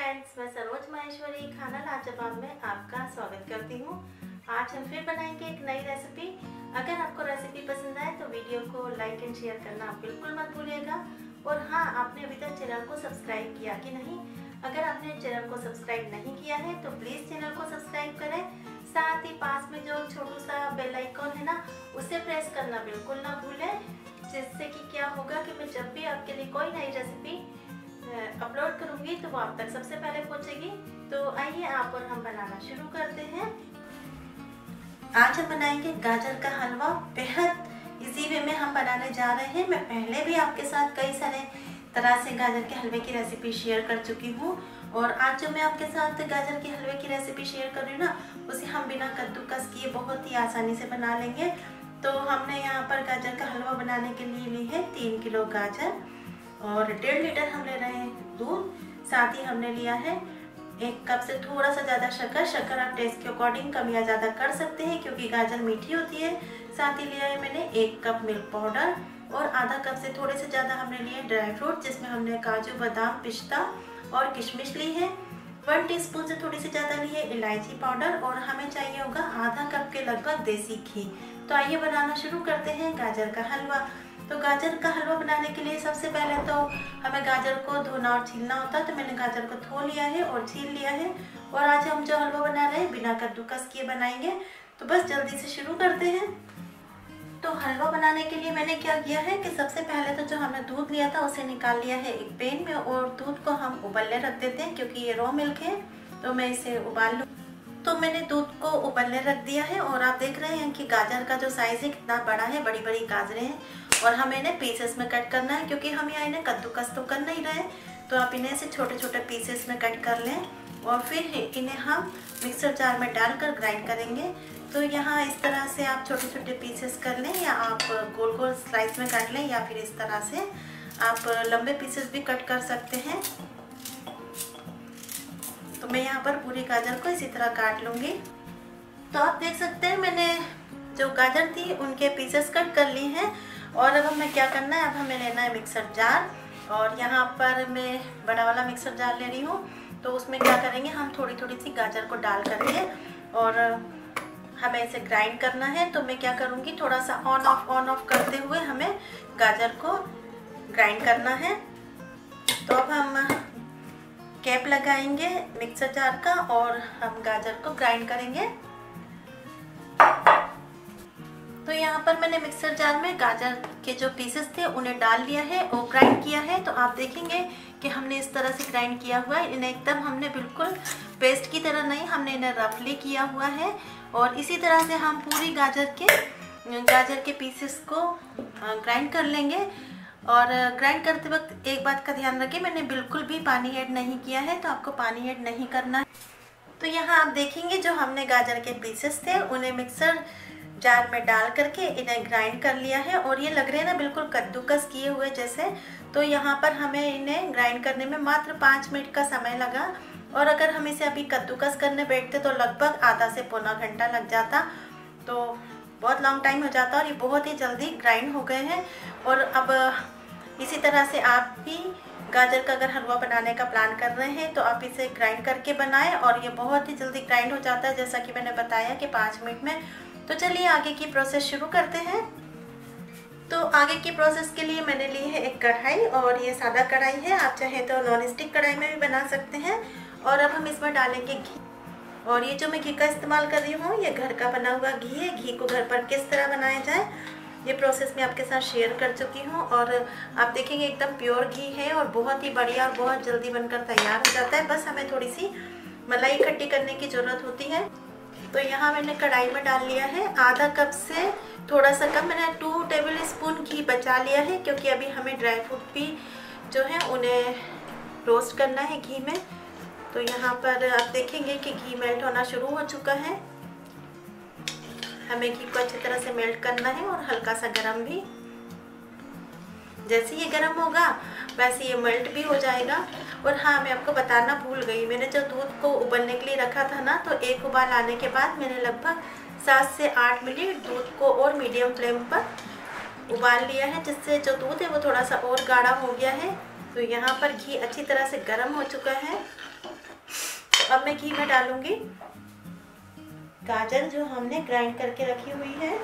Friends, मैं सरोज माहेश्वरी खाना लाजवाब में आपका स्वागत करती हूँ। आज हम फिर बनाएंगे एक नई रेसिपी। अगर आपको रेसिपी पसंद आए तो वीडियो को लाइक एंड शेयर करना बिल्कुल मत भूलिएगा। और हाँ, आपने अभी तक चैनल को सब्सक्राइब किया कि नहीं? अगर आपने चैनल को सब्सक्राइब नहीं किया है तो प्लीज़ चैनल को सब्सक्राइब करें। साथ ही पास में जो छोटू सा बेल आइकॉन है ना, उसे प्रेस करना बिल्कुल ना भूलें, जिससे कि क्या होगा कि मैं जब भी आपके लिए कोई नई रेसिपी अपलोड करूंगी तो वो आप तक सबसे पहले पहुंचेगी। तो आइए आप और हम बनाना शुरू करते हैं। आज हम बनाएंगे गाजर का हलवा। बेहद इजी वे में हम बनाने जा रहे हैं। मैं पहले भी आपके साथ कई सारे तरह से गाजर के हलवे की रेसिपी शेयर कर चुकी हूँ, और आज जो मैं आपके साथ गाजर के हलवे की रेसिपी शेयर कर रही हूँ ना, उसे हम बिना कद्दूकस किए बहुत ही आसानी से बना लेंगे। तो हमने यहाँ पर गाजर का हलवा बनाने के लिए ली है 3 किलो गाजर और 1.5 लीटर हम ले रहे हैं दूध। साथ ही हमने लिया है 1 कप से थोड़ा सा ज़्यादा शक्कर। शक्कर आप टेस्ट के अकॉर्डिंग कम या ज़्यादा कर सकते हैं, क्योंकि गाजर मीठी होती है। साथ ही लिया है मैंने 1 कप मिल्क पाउडर, और आधा कप से थोड़े से ज़्यादा हमने लिए ड्राई फ्रूट, जिसमें हमने काजू, बादाम, पिस्ता और किशमिश ली है। 1 टीस्पून से थोड़ी सी ज़्यादा ली है इलायची पाउडर, और हमें चाहिए होगा आधा कप के लगभग देसी घी। तो आइए बनाना शुरू करते हैं गाजर का हलवा। तो गाजर का हलवा बनाने के लिए सबसे पहले तो हमें गाजर को धोना और छीलना होता है। तो मैंने गाजर को धो लिया है और छील लिया है। और आज हम जो हलवा बना रहे हैं बिना कद्दूकस किए बनाएंगे। तो बस जल्दी से शुरू करते हैं। तो हलवा बनाने के लिए मैंने क्या किया है कि सबसे पहले तो जो हमने दूध लिया था उसे निकाल लिया है एक पैन में, और दूध को हम उबलने रख देते हैं, क्योंकि ये रॉ मिल्क है। तो मैं इसे उबाल लूँ। तो मैंने दूध को उबलने रख दिया है, और आप देख रहे हैं कि गाजर का जो साइज है कितना बड़ा है। बड़ी बड़ी गाजरें हैं, और हमें इन्हें पीसेस में कट करना है, क्योंकि हम यहाँ इन्हें कद्दूकस तो कर नहीं रहे। तो आप इन्हें ऐसे छोटे छोटे पीसेस में कट कर लें, और फिर इन्हें हम मिक्सर जार में डालकर ग्राइंड करेंगे। तो यहाँ इस तरह से आप छोटे छोटे पीसेस कर लें, या आप गोल गोल स्लाइस में काट लें, या फिर इस तरह से आप लंबे पीसेस भी कट कर सकते हैं। तो मैं यहाँ पर पूरी गाजर को इसी तरह काट लूँगी। तो आप देख सकते हैं मैंने जो गाजर थी उनके पीसेस कट कर लिए हैं। और अब हमें क्या करना है, अब हमें लेना है मिक्सर जार, और यहाँ पर मैं बड़ा वाला मिक्सर जार ले रही हूँ। तो उसमें क्या करेंगे, हम थोड़ी थोड़ी सी गाजर को डाल करके और हमें इसे ग्राइंड करना है। तो मैं क्या करूँगी, थोड़ा सा ऑन ऑफ करते हुए हमें गाजर को ग्राइंड करना है। तो अब हम कैप लगाएंगे मिक्सर जार का, और हम गाजर को ग्राइंड करेंगे। तो यहाँ पर मैंने मिक्सर जार में गाजर के जो पीसेस थे उन्हें डाल लिया है और ग्राइंड किया है। तो आप देखेंगे कि हमने इस तरह से ग्राइंड किया हुआ है। इन्हें एकदम हमने बिल्कुल पेस्ट की तरह नहीं, हमने इन्हें रफली किया हुआ है। और इसी तरह से हम पूरी गाजर के पीसेस को ग्राइंड कर लेंगे। और ग्राइंड करते वक्त एक बात का ध्यान रखें, मैंने बिल्कुल भी पानी ऐड नहीं किया है, तो आपको पानी ऐड नहीं करना है। तो यहाँ आप देखेंगे जो हमने गाजर के पीसेस थे उन्हें मिक्सर जार में डाल करके इन्हें ग्राइंड कर लिया है, और ये लग रहे हैं ना बिल्कुल कद्दूकस किए हुए जैसे। तो यहाँ पर हमें इन्हें ग्राइंड करने में मात्र 5 मिनट का समय लगा, और अगर हम इसे अभी कद्दूकस करने बैठते तो लगभग आधा से पौना घंटा लग जाता। तो बहुत लॉन्ग टाइम हो जाता, और ये बहुत ही जल्दी ग्राइंड हो गए हैं। और अब इसी तरह से आप भी गाजर का अगर हलवा बनाने का प्लान कर रहे हैं तो आप इसे ग्राइंड करके बनाएं, और ये बहुत ही जल्दी ग्राइंड हो जाता है, जैसा कि मैंने बताया कि 5 मिनट में। तो चलिए आगे की प्रोसेस शुरू करते हैं। तो आगे की प्रोसेस के लिए मैंने ली है एक कढ़ाई, और ये सादा कढ़ाई है। आप चाहे तो नॉन स्टिक कढ़ाई में भी बना सकते हैं। और अब हम इसमें डालेंगे घी, और ये जो मैं घी का इस्तेमाल कर रही हूँ ये घर का बना हुआ घी है। घी को घर पर किस तरह बनाया जाए ये प्रोसेस मैं आपके साथ शेयर कर चुकी हूँ, और आप देखेंगे एकदम प्योर घी है, और बहुत ही बढ़िया और बहुत जल्दी बनकर तैयार हो जाता है। बस हमें थोड़ी सी मलाई इकट्ठी करने की ज़रूरत होती है। तो यहाँ मैंने कढ़ाई में डाल लिया है आधा कप से थोड़ा सा कम, मैंने 2 टेबल स्पून घी बचा लिया है, क्योंकि अभी हमें ड्राई फ्रूट भी जो है उन्हें रोस्ट करना है घी में। तो यहाँ पर आप देखेंगे कि घी मेल्ट होना शुरू हो चुका है। हमें घी को अच्छी तरह से मेल्ट करना है, और हल्का सा गरम भी। जैसे ये गरम होगा वैसे ये मेल्ट भी हो जाएगा। और हाँ, मैं आपको बताना भूल गई, मैंने जो दूध को उबलने के लिए रखा था ना, तो एक उबाल आने के बाद मैंने लगभग 7 से 8 मिनट दूध को और मीडियम फ्लेम पर उबाल लिया है, जिससे जो दूध है वो थोड़ा सा और गाढ़ा हो गया है। तो यहाँ पर घी अच्छी तरह से गर्म हो चुका है। अब मैं घी में डालूंगी गाजर जो हमने ग्राइंड करके रखी हुई है।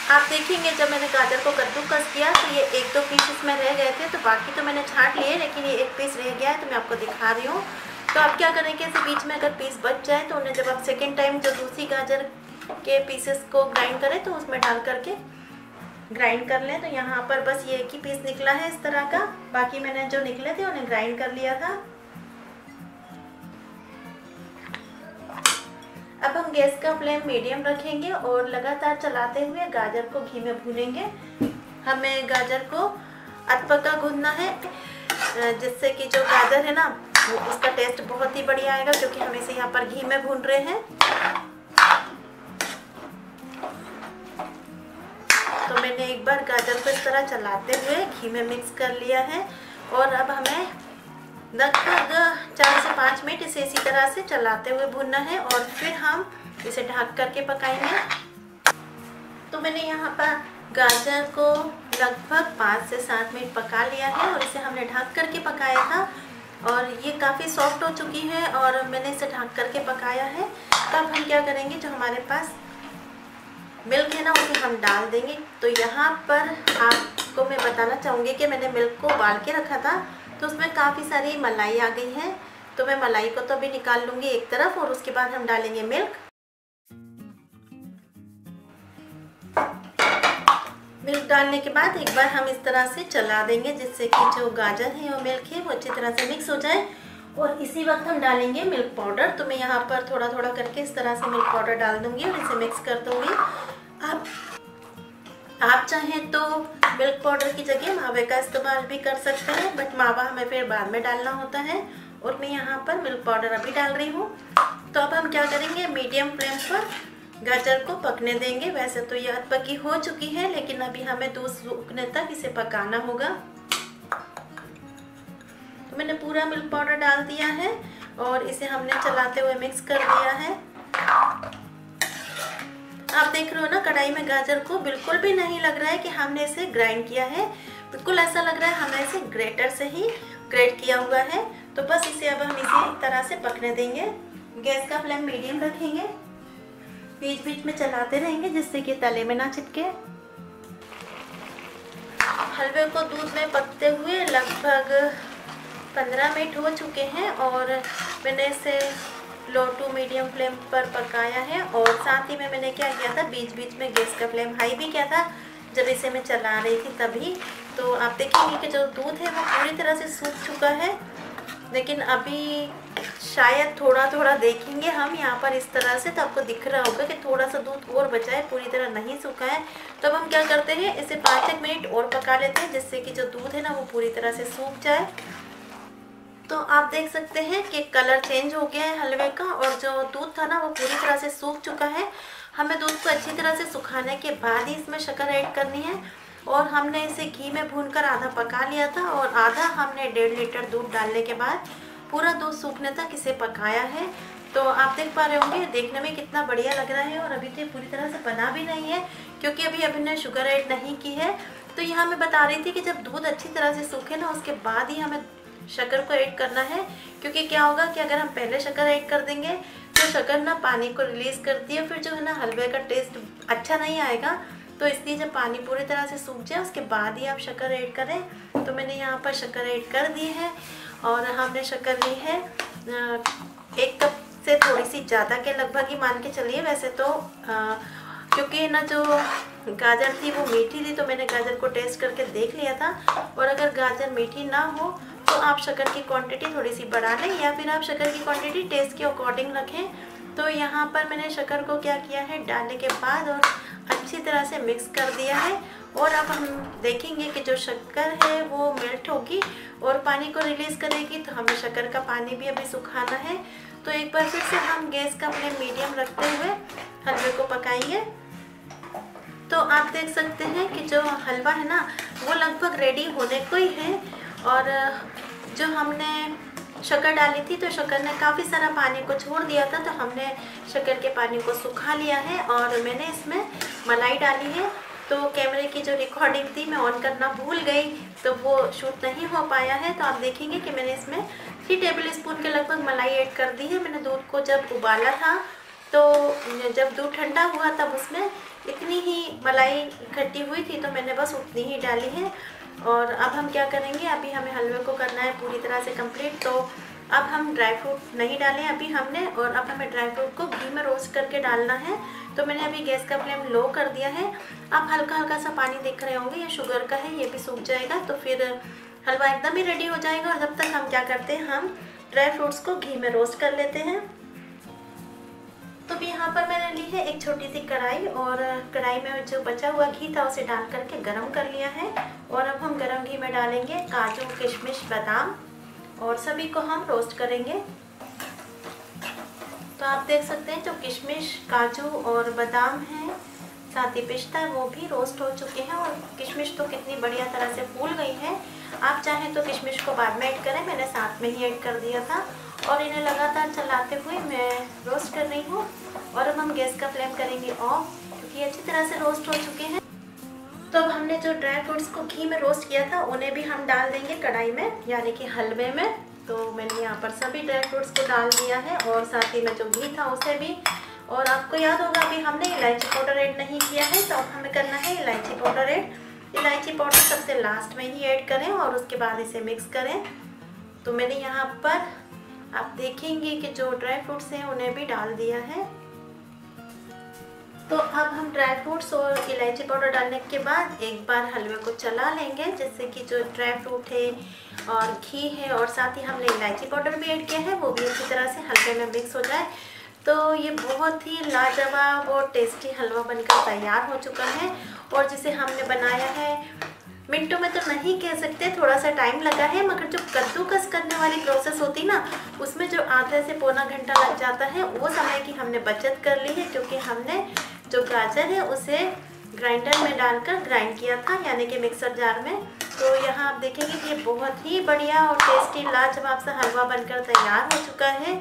आप देखेंगे जब मैंने गाजर को कद्दूकस किया तो ये 1-2 पीसेस में रह गए थे, तो बाकी तो मैंने छांट लिए, लेकिन ये 1 पीस रह गया है तो मैं आपको दिखा रही हूँ। तो आप क्या करेंगे, ऐसे बीच में अगर पीस बच जाए तो उन्हें जब आप सेकेंड टाइम जो दूसरी गाजर के पीसेस को ग्राइंड करें तो उसमें डाल करके ग्राइंड कर लें। तो यहाँ पर बस ये एक ही पीस निकला है इस तरह का, बाकी मैंने जो निकले थे उन्हें ग्राइंड कर लिया था। अब हम गैस का फ्लेम मीडियम रखेंगे और लगातार चलाते हुए गाजर को घी में भूनेंगे। हमें गाजर को अधपका भूनना है, जिससे कि जो गाजर है ना वो उसका टेस्ट बहुत ही बढ़िया आएगा, क्योंकि हम इसे यहाँ पर घी में भून रहे हैं। तो मैंने एक बार गाजर को इस तरह चलाते हुए घी में मिक्स कर लिया है और अब हमें लगभग 4 से 5 मिनट इसे इसी तरह से चलाते हुए भूनना है और फिर हम इसे ढक करके पकाएंगे। तो मैंने यहाँ पर गाजर को लगभग 5 से 7 मिनट पका लिया है और इसे हमने ढक करके पकाया था और ये काफ़ी सॉफ्ट हो चुकी है और मैंने इसे ढक करके पकाया है। तब हम क्या करेंगे, जो हमारे पास मिल्क है ना उसे हम डाल देंगे। तो यहाँ पर आपको मैं बताना चाहूँगी कि मैंने मिल्क को उबाल के रखा था तो उसमें काफ़ी सारी मलाई आ गई है, तो मैं मलाई को तो अभी निकाल लूँगी एक तरफ और उसके बाद हम डालेंगे मिल्क। मिल्क डालने के बाद एक बार हम इस तरह से चला देंगे, जिससे कि जो गाजर है और मिल्क है वो अच्छी तरह से मिक्स हो जाए। और इसी वक्त हम डालेंगे मिल्क पाउडर। तो मैं यहाँ पर थोड़ा थोड़ा करके इस तरह से मिल्क पाउडर डाल दूँगी और इसे मिक्स कर दूँगी। आप चाहें तो मिल्क पाउडर की जगह मावे का इस्तेमाल भी कर सकते हैं, बट मावा हमें फिर बाद में डालना होता है और मैं यहाँ पर मिल्क पाउडर अभी डाल रही हूँ। तो अब हम क्या करेंगे, मीडियम फ्लेम पर गाजर को पकने देंगे। वैसे तो ये पकी हो चुकी है, लेकिन अभी हमें दूध सूखने तक इसे पकाना होगा। तो मैंने पूरा मिल्क पाउडर डाल दिया है और इसे हमने चलाते हुए मिक्स कर दिया है। आप देख रहे हो ना, कढ़ाई में गाजर को बिल्कुल भी नहीं लग रहा है कि हमने इसे ग्राइंड किया है, बिल्कुल ऐसा लग रहा है हमने इसे ग्रेटर से ही ग्रेट किया हुआ है। तो बस इसे अब हम इसी तरह से पकने देंगे। गैस का फ्लेम मीडियम रखेंगे, बीच बीच में चलाते रहेंगे जिससे कि तले में ना चिपके। हलवे को दूध में पकते हुए लगभग 15 मिनट हो चुके हैं और मैंने इसे लो टू मीडियम फ्लेम पर पकाया है। और साथ ही में मैंने क्या किया था, बीच बीच में गैस का फ्लेम हाई भी किया था जब इसे मैं चला रही थी तभी। तो आप देखेंगे कि जो दूध है वो पूरी तरह से सूख चुका है, लेकिन अभी शायद थोड़ा थोड़ा देखेंगे हम यहाँ पर इस तरह से, तो आपको दिख रहा होगा कि थोड़ा सा दूध और बचा है, पूरी तरह नहीं सूखा है। तो अब हम क्या करते हैं, इसे 5-1 मिनट और पका लेते हैं, जिससे कि जो दूध है ना वो पूरी तरह से सूख जाए। तो आप देख सकते हैं कि कलर चेंज हो गया है हलवे का और जो दूध था ना वो पूरी तरह से सूख चुका है। हमें दूध को अच्छी तरह से सुखाने के बाद ही इसमें शक्कर ऐड करनी है। और हमने इसे घी में भूनकर आधा पका लिया था और आधा हमने 1.5 लीटर दूध डालने के बाद पूरा दूध सूखने तक इसे पकाया है। तो आप देख पा रहे होंगे देखने में कितना बढ़िया लग रहा है। और अभी तो पूरी तरह से बना भी नहीं है क्योंकि अभी हमने शुगर ऐड नहीं की है। तो यहाँ मैं बता रही थी कि जब दूध अच्छी तरह से सूखे ना उसके बाद ही हमें शक्कर को ऐड करना है, क्योंकि क्या होगा कि अगर हम पहले शक्कर ऐड कर देंगे तो शक्कर ना पानी को रिलीज करती है, फिर जो है ना हलवे का टेस्ट अच्छा नहीं आएगा। तो इसलिए जब पानी पूरी तरह से सूख जाए उसके बाद ही आप शक्कर ऐड करें। तो मैंने यहाँ पर शक्कर ऐड कर दी है और हमने शक्कर ली है 1 कप से थोड़ी सी ज़्यादा के लगभग ही मान के चलिए। वैसे तो क्योंकि ना जो गाजर थी वो मीठी थी तो मैंने गाजर को टेस्ट करके देख लिया था। और अगर गाजर मीठी ना हो तो आप शक्कर की क्वांटिटी थोड़ी सी बढ़ा लें या फिर आप शक्कर की क्वांटिटी टेस्ट के अकॉर्डिंग रखें। तो यहाँ पर मैंने शक्कर को क्या किया है, डालने के बाद और अच्छी तरह से मिक्स कर दिया है। और अब हम देखेंगे कि जो शक्कर है वो मेल्ट होगी और पानी को रिलीज़ करेगी, तो हमें शक्कर का पानी भी अभी सुखाना है। तो एक बार फिर से हम गैस का फ्लेम मीडियम रखते हुए हलवे को पकाएंगे। तो आप देख सकते हैं कि जो हलवा है ना वो लगभग रेडी होने को ही है। और जो हमने शक्कर डाली थी तो शक्कर ने काफ़ी सारा पानी को छोड़ दिया था, तो हमने शक्कर के पानी को सुखा लिया है और मैंने इसमें मलाई डाली है। तो कैमरे की जो रिकॉर्डिंग थी मैं ऑन करना भूल गई, तो वो शूट नहीं हो पाया है। तो आप देखेंगे कि मैंने इसमें 3 टेबल स्पून के लगभग मलाई ऐड कर दी है। मैंने दूध को जब उबाला था तो जब दूध ठंडा हुआ तब उसमें इतनी ही मलाई इकट्ठी हुई थी, तो मैंने बस उतनी ही डाली है। और अब हम क्या करेंगे, अभी हमें हलवे को करना है पूरी तरह से कंप्लीट। तो अब हम ड्राई फ्रूट नहीं डालें अभी हमने, और अब हमें ड्राई फ्रूट को घी में रोस्ट करके डालना है। तो मैंने अभी गैस का फ्लेम लो कर दिया है। आप हल्का हल्का सा पानी देख रहे होंगे, ये शुगर का है, ये भी सूख जाएगा तो फिर हलवा एकदम ही रेडी हो जाएगा। और जब तक हम क्या करते हैं, हम ड्राई फ्रूट्स को घी में रोस्ट कर लेते हैं। तो भी यहाँ पर मैंने ली है एक छोटी सी कढ़ाई, और कढ़ाई में जो बचा हुआ घी था उसे डाल करके गरम कर लिया है। और अब हम गरम घी में डालेंगे काजू, किशमिश, बादाम, और सभी को हम रोस्ट करेंगे। तो आप देख सकते हैं जो किशमिश, काजू और बादाम हैं, साथ ही पिस्ता, वो भी रोस्ट हो चुके हैं। और किशमिश तो कितनी बढ़िया तरह से फूल गई है। आप चाहें तो किशमिश को बाद में ऐड करें, मैंने साथ में ही ऐड कर दिया था। और इन्हें लगातार चलाते हुए मैं रोस्ट कर रही हूँ। और अब हम गैस का फ्लेम करेंगे ऑफ, क्योंकि अच्छी तरह से रोस्ट हो चुके हैं। तो अब हमने जो ड्राई फ्रूट्स को घी में रोस्ट किया था उन्हें भी हम डाल देंगे कढ़ाई में, यानी कि हलवे में। तो मैंने यहाँ पर सभी ड्राई फ्रूट्स को डाल दिया है, और साथ ही में जो घी था उसे भी। और आपको याद होगा अभी हमने इलायची पाउडर ऐड नहीं किया है, तो अब हमें करना है इलायची पाउडर ऐड। इलायची पाउडर सबसे लास्ट में ही ऐड करें और उसके बाद इसे मिक्स करें। तो मैंने यहाँ पर आप देखेंगे कि जो ड्राई फ्रूट्स हैं उन्हें भी डाल दिया है। तो अब हम ड्राई फ्रूट्स और इलायची पाउडर डालने के बाद एक बार हलवे को चला लेंगे, जिससे कि जो ड्राई फ्रूट है और घी है और साथ ही हमने इलायची पाउडर भी ऐड किया है वो भी अच्छी तरह से हलवे में मिक्स हो जाए। तो ये बहुत ही लाजवाब और टेस्टी हलवा बनकर तैयार हो चुका है। और जिसे हमने बनाया है मिनटों में तो नहीं कह सकते, थोड़ा सा टाइम लगा है, मगर जो कद्दूकस करने वाली प्रोसेस होती ना, उसमें जो आधे से पौना घंटा लग जाता है, वो समय की हमने बचत कर ली है। क्योंकि हमने जो गाजर है उसे ग्राइंडर में डालकर ग्राइंड किया था, यानी कि मिक्सर जार में। तो यहाँ आप देखेंगे कि ये बहुत ही बढ़िया और टेस्टी लाजवाब सा हलवा बनकर तैयार हो चुका है।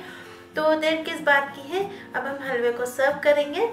तो देर किस बात की है, अब हम हलवे को सर्व करेंगे।